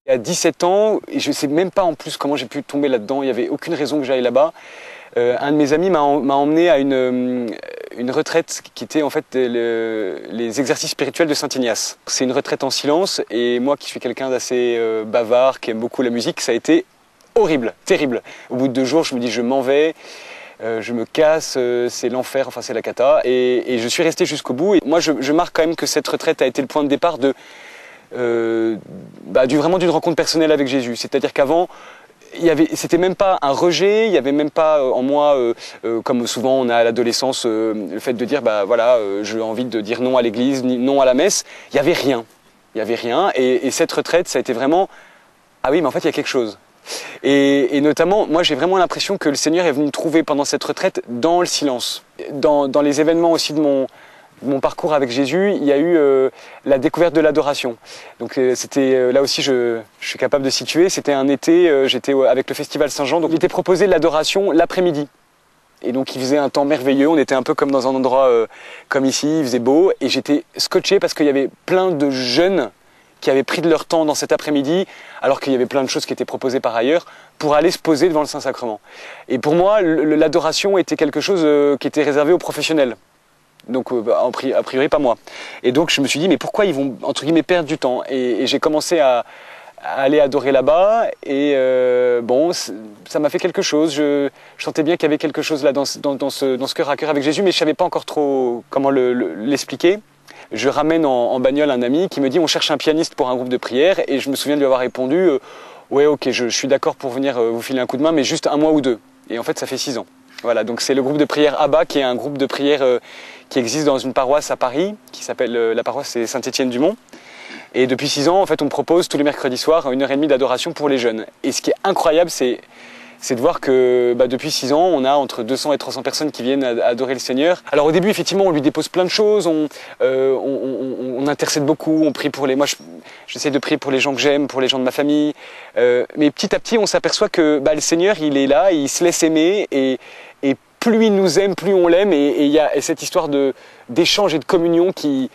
À 17 ans, et je ne sais même pas en plus comment j'ai pu tomber là-dedans, il n'y avait aucune raison que j'aille là-bas. Un de mes amis m'a emmené à une retraite qui était en fait les exercices spirituels de Saint-Ignace. C'est une retraite en silence et moi qui suis quelqu'un d'assez bavard, qui aime beaucoup la musique, ça a été horrible, terrible. Au bout de 2 jours, je me dis je m'en vais, je me casse, c'est l'enfer, enfin c'est la cata. Et je suis resté jusqu'au bout. Et moi je marque quand même que cette retraite a été le point de départ de vraiment d'une rencontre personnelle avec Jésus. C'est-à-dire qu'avant, c'était même pas un rejet, il y avait même pas en moi, comme souvent on a à l'adolescence, le fait de dire j'ai envie de dire non à l'église, non à la messe. Il y avait rien. Il y avait rien. Et cette retraite, ça a été vraiment, ah oui, mais en fait il y a quelque chose. Et notamment, moi j'ai vraiment l'impression que le Seigneur est venu me trouver pendant cette retraite dans le silence. Dans les événements aussi de mon parcours avec Jésus, il y a eu la découverte de l'adoration. Donc c'était là aussi je suis capable de situer, c'était un été, j'étais avec le Festival Saint-Jean, donc il était proposé l'adoration l'après-midi. Et donc il faisait un temps merveilleux, on était un peu comme dans un endroit comme ici, il faisait beau, et j'étais scotché parce qu'il y avait plein de jeunes qui avaient pris de leur temps dans cet après-midi, alors qu'il y avait plein de choses qui étaient proposées par ailleurs, pour aller se poser devant le Saint-Sacrement. Et pour moi, l'adoration était quelque chose qui était réservé aux professionnels. Donc a priori pas moi. Et donc je me suis dit mais pourquoi ils vont entre guillemets perdre du temps, et j'ai commencé à aller adorer là-bas, et ça m'a fait quelque chose. Je sentais bien qu'il y avait quelque chose là dans ce cœur à cœur avec Jésus, mais je savais pas encore trop comment l'expliquer. Je ramène en bagnole un ami qui me dit on cherche un pianiste pour un groupe de prière, et je me souviens de lui avoir répondu ouais ok je suis d'accord pour venir vous filer un coup de main, mais juste 1 mois ou 2. Et en fait ça fait 6 ans. Voilà, donc c'est le groupe de prière Abba, qui est un groupe de prière qui existe dans une paroisse à Paris, qui s'appelle, la paroisse c'est Saint-Étienne-du-Mont. Et depuis 6 ans, en fait, on propose tous les mercredis soirs 1h30 d'adoration pour les jeunes. Et ce qui est incroyable, c'est de voir que depuis 6 ans, on a entre 200 et 300 personnes qui viennent adorer le Seigneur. Alors au début, effectivement, on lui dépose plein de choses, on intercède beaucoup, on prie pour les... Moi, j'essaie de prier pour les gens que j'aime, pour les gens de ma famille. Mais petit à petit, on s'aperçoit que le Seigneur, il est là, il se laisse aimer, et plus il nous aime, plus on l'aime, et il y a cette histoire d'échange et de communion qui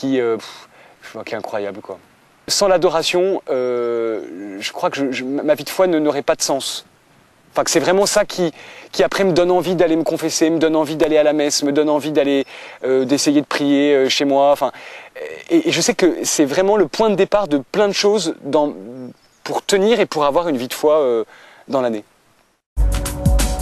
est incroyable, quoi. Sans l'adoration, je crois que ma vie de foi n'aurait pas de sens. Enfin, que c'est vraiment ça qui après me donne envie d'aller me confesser, me donne envie d'aller à la messe, me donne envie d'aller d'essayer de prier chez moi. Enfin, et je sais que c'est vraiment le point de départ de plein de choses pour tenir et pour avoir une vie de foi dans l'année.